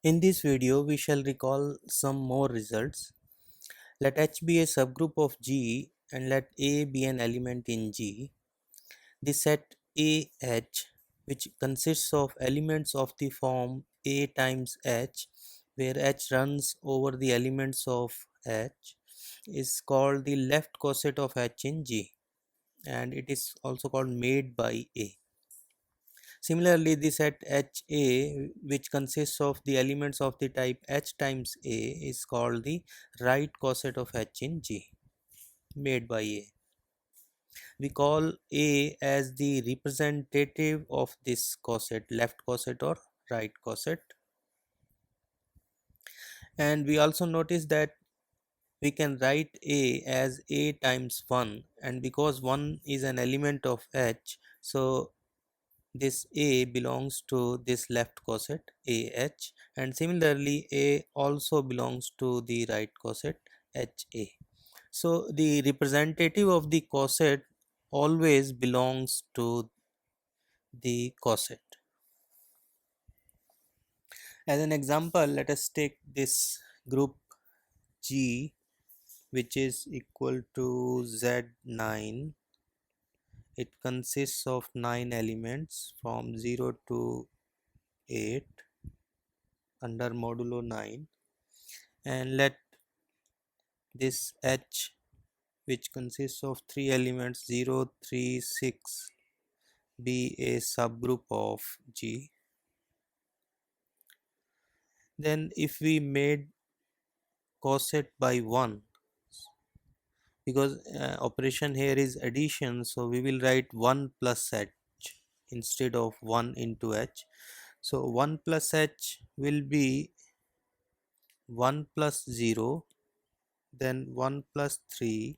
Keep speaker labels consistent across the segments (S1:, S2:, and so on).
S1: In this video, we shall recall some more results. Let H be a subgroup of G and let A be an element in G. The set AH, which consists of elements of the form A times H, where H runs over the elements of H, is called the left coset of H in G, and it is also called made by A. Similarly, the set HA, which consists of the elements of the type H times A, is called the right coset of H in G, made by A. We call A as the representative of this coset, left coset or right coset. And we also notice that we can write A as A times 1, and because 1 is an element of H, so this A belongs to this left coset AH, and similarly A also belongs to the right coset HA. So the representative of the coset always belongs to the coset. As an example, let us take this group G, which is equal to Z9. It consists of 9 elements from 0 to 8 under modulo 9, and let this H, which consists of 3 elements 0, 3, 6, be a subgroup of G. Then if we made coset by 1, because operation here is addition, so we will write 1 plus H instead of 1 into H. So 1 plus H will be 1 plus 0, then 1 plus 3,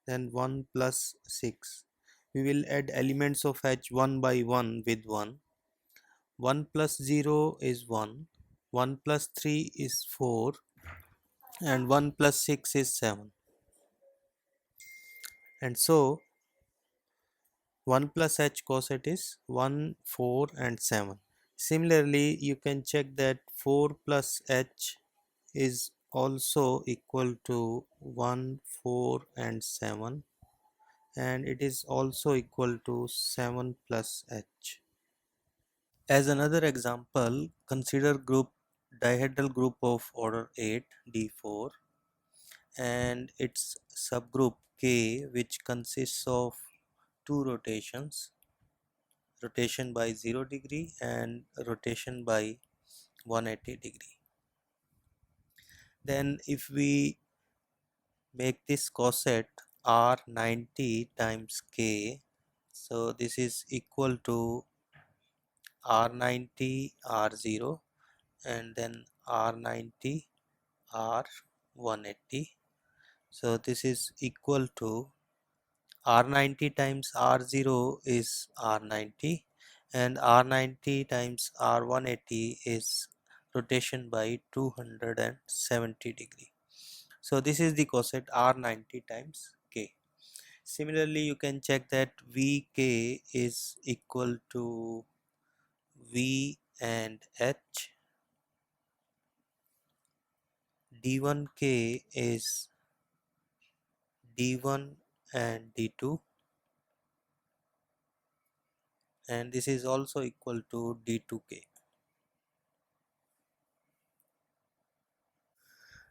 S1: then 1 plus 6. We will add elements of H 1 by 1 with 1. 1 plus 0 is 1, 1 plus 3 is 4, and 1 plus 6 is 7. And so 1 plus H coset is 1, 4 and 7. Similarly, you can check that 4 plus H is also equal to 1, 4 and 7, and it is also equal to 7 plus H. As another example, consider dihedral group of order 8 D4 and its subgroup K, which consists of two rotations, rotation by 0 degree and rotation by 180 degree. Then if we make this coset R90 times K, so this is equal to R90 R0 and then R90 R180. So this is equal to R90 times R0 is R90 and R90 times R180 is rotation by 270 degree. So this is the coset R90 times K. Similarly, you can check that Vk is equal to V and H. D1k is D1 and D2, and this is also equal to D2k.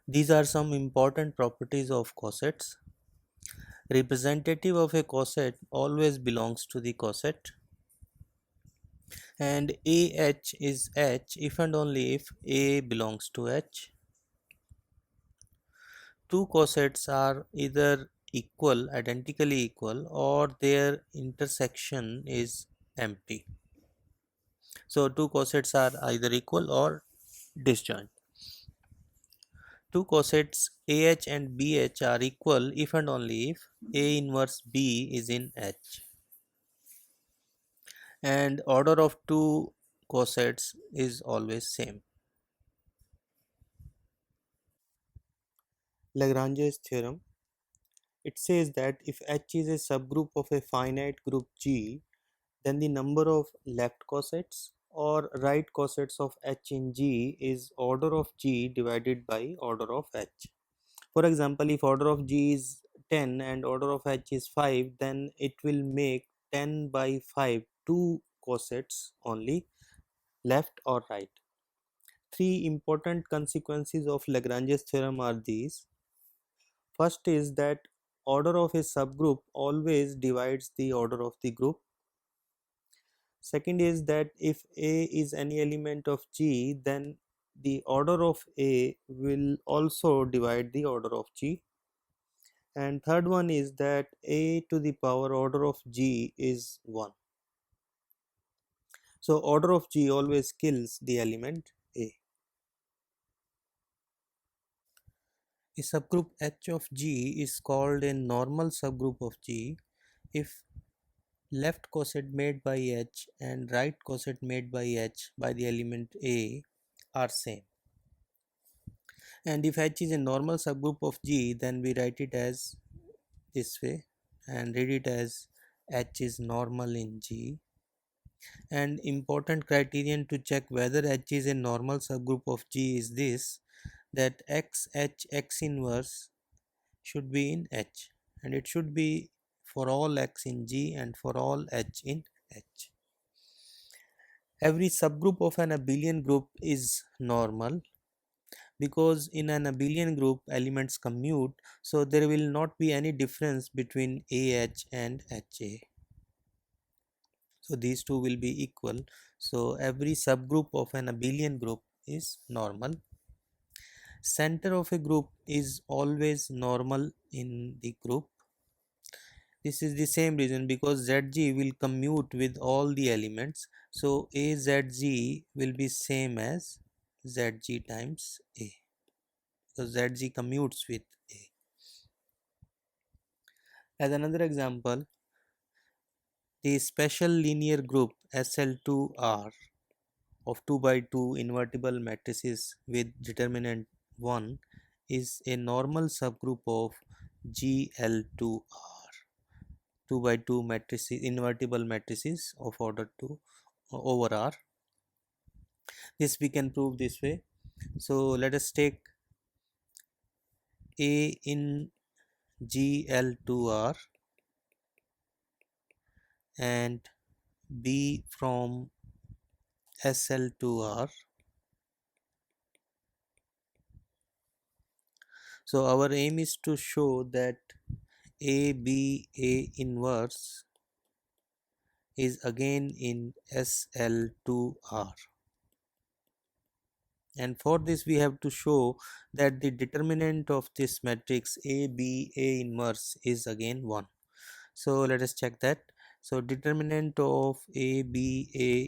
S1: These are some important properties of cosets. Representative of a coset always belongs to the coset, and AH is H if and only if A belongs to H. Two cosets are either identically equal, or their intersection is empty. So two cosets are either equal or disjoint. Two cosets AH and BH are equal if and only if A inverse B is in H, and order of two cosets is always same. Lagrange's theorem, it says that if H is a subgroup of a finite group G, then the number of left cosets or right cosets of H in G is order of G divided by order of H. For example, if order of G is 10 and order of H is 5, then it will make 10 by 5 two cosets only, left or right. Three important consequences of Lagrange's theorem are these. First is that order of a subgroup always divides the order of the group. Second is that if A is any element of G, then the order of A will also divide the order of G. And third one is that A to the power order of G is 1. So order of G always kills the element A. A subgroup H of G is called a normal subgroup of G if left coset made by H and right coset made by H by the element A are same. And if H is a normal subgroup of G, then we write it as this way and read it as H is normal in G. And important criterion to check whether H is a normal subgroup of G is this, that X inverse should be in H, and it should be for all X in G and for all H in H. Every subgroup of an abelian group is normal because in an abelian group elements commute, so there will not be any difference between AH and HA. So these two will be equal. So every subgroup of an abelian group is normal. Center of a group is always normal in the group. This is the same reason because Zg will commute with all the elements. So AZg will be same as Zg times A. So Zg commutes with A. As another example, the special linear group SL2R of 2 by 2 invertible matrices with determinant 1 is a normal subgroup of GL2R, 2 by 2 matrices, invertible matrices of order 2 over R. This we can prove this way. So let us take A in GL2R and B from SL2R. So our aim is to show that A inverse is again in SL2R, and for this we have to show that the determinant of this matrix A inverse is again 1. So let us check that. So determinant of A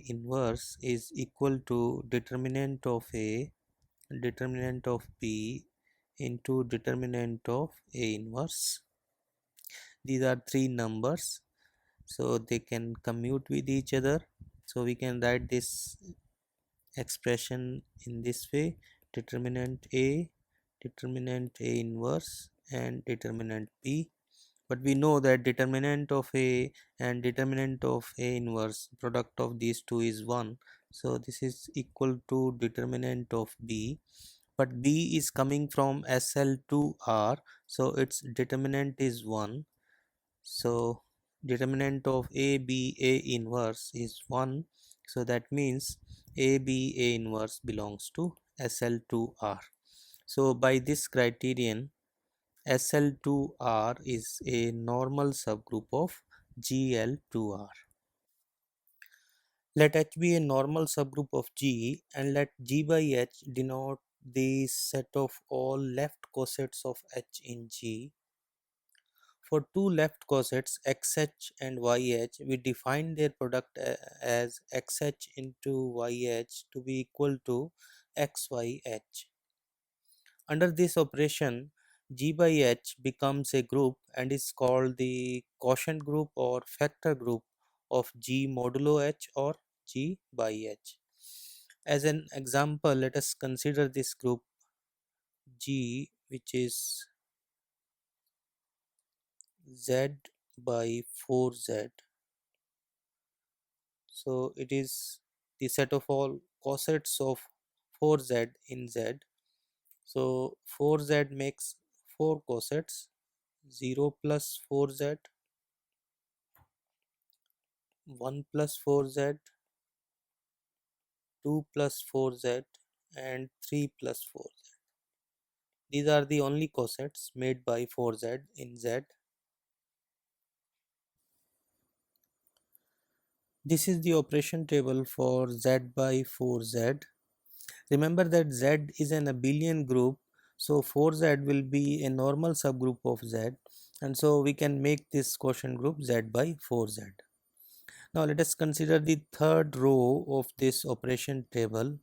S1: inverse is equal to determinant of A, determinant of B into determinant of A inverse. These are three numbers, so they can commute with each other. So we can write this expression in this way: determinant A inverse and determinant B. But we know that determinant of A and determinant of A inverse, product of these two is 1. So this is equal to determinant of B, but B is coming from SL2R, so its determinant is 1. So determinant of A inverse is 1. So that means A inverse belongs to SL2R. So by this criterion, SL2R is a normal subgroup of GL2R. Let H be a normal subgroup of G and let G by H denote the set of all left cosets of H in G. For two left cosets XH and YH, we define their product as XH into YH to be equal to XYH. Under this operation, G by H becomes a group and is called the quotient group or factor group of G modulo H or G by H. As an example, let us consider this group G, which is Z by 4Z. So it is the set of all cosets of 4z in z. So 4z makes 4 cosets, 0 plus 4z, 1 plus 4z, 2 plus 4z, and 3 plus 4z. These are the only cosets made by 4z in z. This is the operation table for z by 4z. Remember that z is an abelian group, so 4z will be a normal subgroup of z, and so we can make this quotient group z by 4z. Now let us consider the third row of this operation table.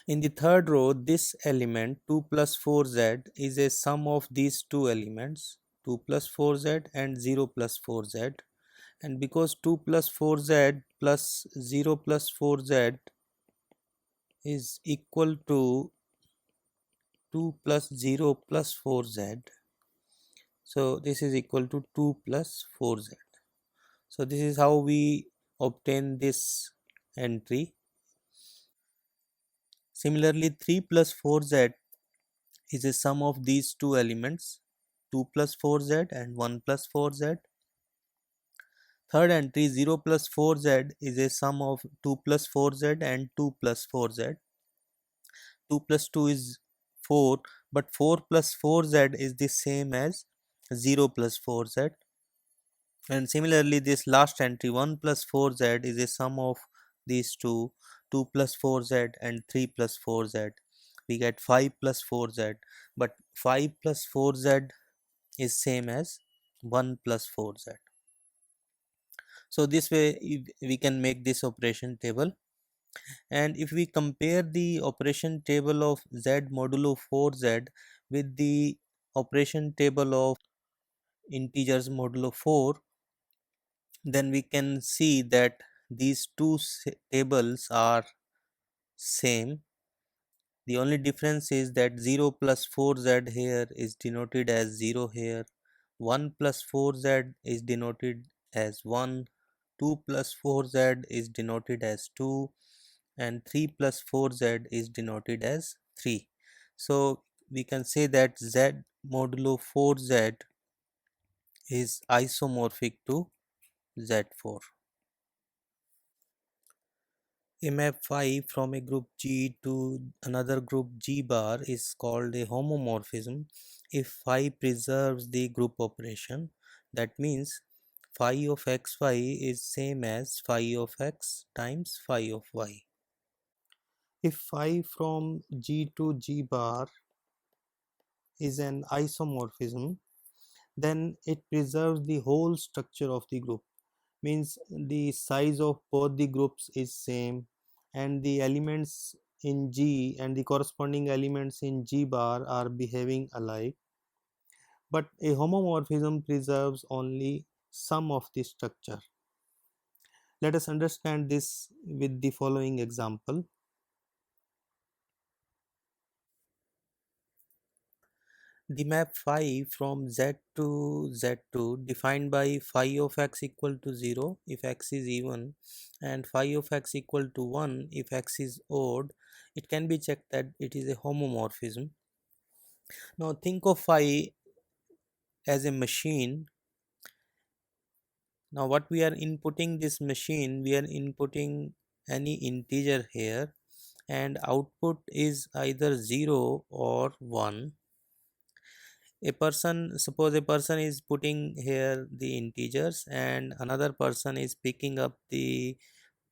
S1: In the third row, this element 2 plus 4z is a sum of these two elements 2 plus 4z and 0 plus 4z, and because 2 plus 4z plus 0 plus 4z is equal to 2 plus 0 plus 4z, so this is equal to 2 plus 4z. So this is how we obtain this entry. Similarly, 3 plus 4z is a sum of these two elements 2 plus 4z and 1 plus 4z. Third entry 0 plus 4z is a sum of 2 plus 4z and 2 plus 4z. 2 plus 2 is 4, but 4 plus 4z is the same as 0 plus 4z. And similarly, this last entry 1 plus 4z is a sum of these two 2 plus 4z and 3 plus 4z. We get 5 plus 4z, but 5 plus 4z is same as 1 plus 4z. So this way we can make this operation table. And if we compare the operation table of z modulo 4z with the operation table of integers modulo 4, then we can see that these two tables are same. The only difference is that 0 plus 4z here is denoted as 0 here, 1 plus 4z is denoted as 1, 2 plus 4z is denoted as 2, and 3 plus 4z is denoted as 3. So we can say that z modulo 4z is isomorphic to z4. A map phi from a group G to another group G bar is called a homomorphism if phi preserves the group operation. That means phi of xy is same as phi of x times phi of y. If phi from G to G bar is an isomorphism, then it preserves the whole structure of the group, means the size of both the groups is same, and the elements in G and the corresponding elements in G bar are behaving alike, but a homomorphism preserves only some of the structure. Let us understand this with the following example. The map phi from z to z2 defined by phi of x equal to 0 if x is even and phi of x equal to 1 if x is odd, it can be checked that it is a homomorphism. Now think of phi as a machine. Now what we are inputting this machine, we are inputting any integer here, and output is either 0 or 1. Suppose a person is putting here the integers and another person is picking up the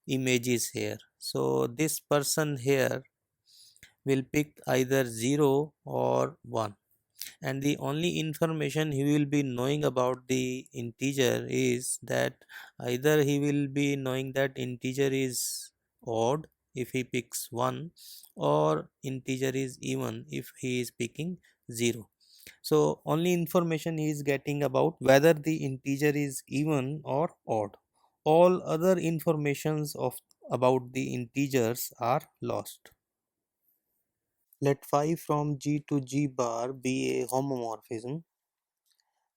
S1: images here, so this person here will pick either 0 or 1, and the only information he will be knowing about the integer is that either he will be knowing that integer is odd if he picks 1, or integer is even if he is picking 0. So only information he is getting about whether the integer is even or odd. All other informations of about the integers are lost. Let phi from G to G bar be a homomorphism.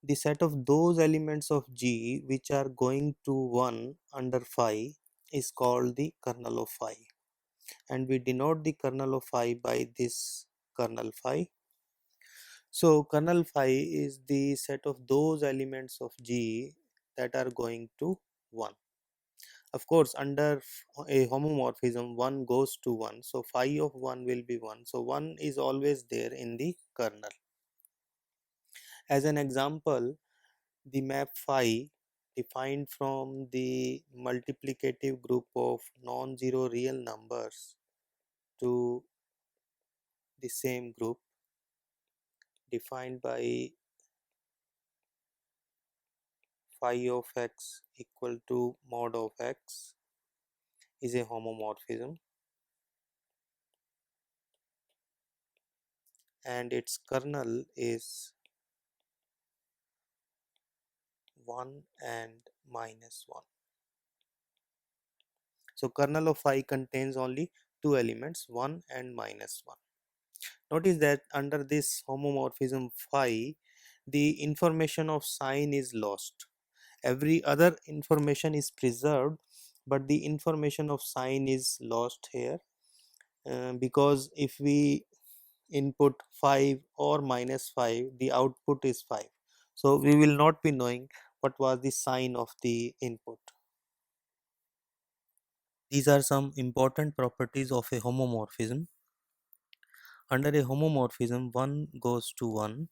S1: The set of those elements of G which are going to 1 under phi is called the kernel of phi, and we denote the kernel of phi by this kernel phi. So kernel phi is the set of those elements of G that are going to 1. Of course, under a homomorphism 1 goes to 1, so phi of 1 will be 1, so 1 is always there in the kernel. As an example, the map phi defined from the multiplicative group of non-zero real numbers to the same group, defined by phi of x equal to mod of x, is a homomorphism, and its kernel is 1 and minus 1. So kernel of phi contains only two elements, 1 and minus 1. Notice that under this homomorphism phi, the information of sign is lost. Every other information is preserved, but the information of sign is lost here, because if we input 5 or minus 5, the output is 5. So we will not be knowing what was the sign of the input. These are some important properties of a homomorphism. Under a homomorphism, 1 goes to 1.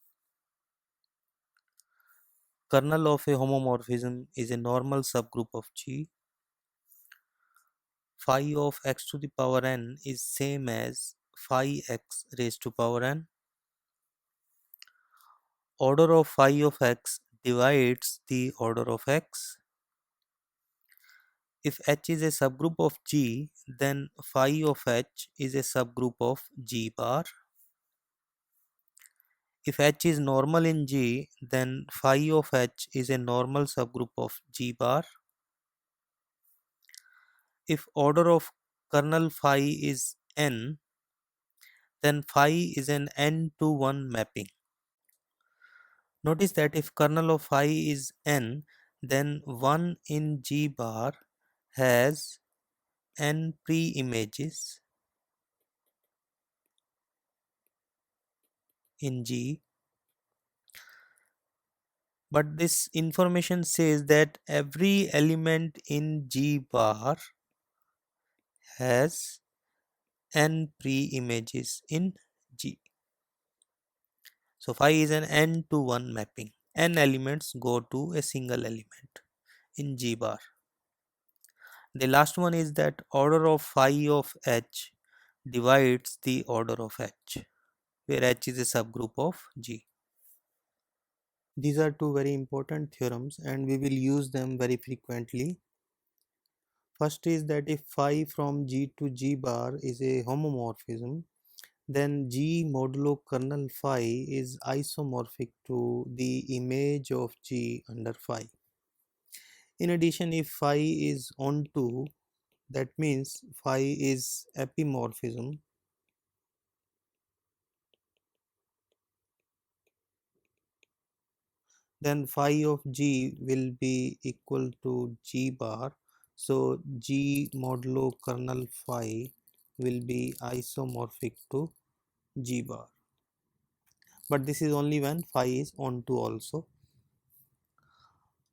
S1: Kernel of a homomorphism is a normal subgroup of G. Phi of x to the power n is same as phi x raised to power n. Order of phi of x divides the order of x. If H is a subgroup of G, then phi of H is a subgroup of G bar. If H is normal in G, then phi of H is a normal subgroup of G bar. If order of kernel phi is n, then phi is an n to 1 mapping. Notice that if kernel of phi is n, then 1 in G bar has n pre-images in G, but this information says that every element in G bar has n pre-images in G. So phi is an n to 1 mapping. N elements go to a single element in G bar. The last one is that order of phi of H divides the order of H, where H is a subgroup of G. These are two very important theorems and we will use them very frequently. First is that if phi from G to G bar is a homomorphism, then G modulo kernel phi is isomorphic to the image of G under phi. In addition, if phi is onto, that means phi is epimorphism, then phi of G will be equal to G bar. So G modulo kernel phi will be isomorphic to G bar. But this is only when phi is onto also.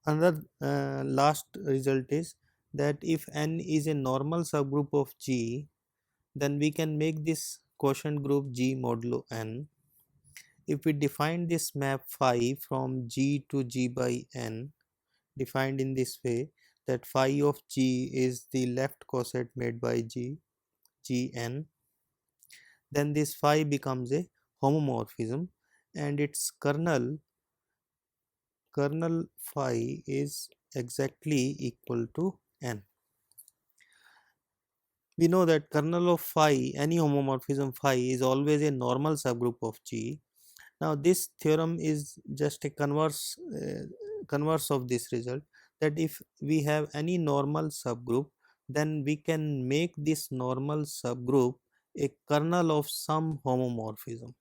S1: Another last result is that if n is a normal subgroup of G, then we can make this quotient group G modulo n. If we define this map phi from G to G by n, defined in this way, that phi of G is the left coset made by G, Gn, then this phi becomes a homomorphism and its kernel phi is exactly equal to n. We know that kernel of phi, any homomorphism phi, is always a normal subgroup of G. Now this theorem is just a converse of this result, that if we have any normal subgroup, then we can make this normal subgroup a kernel of some homomorphism.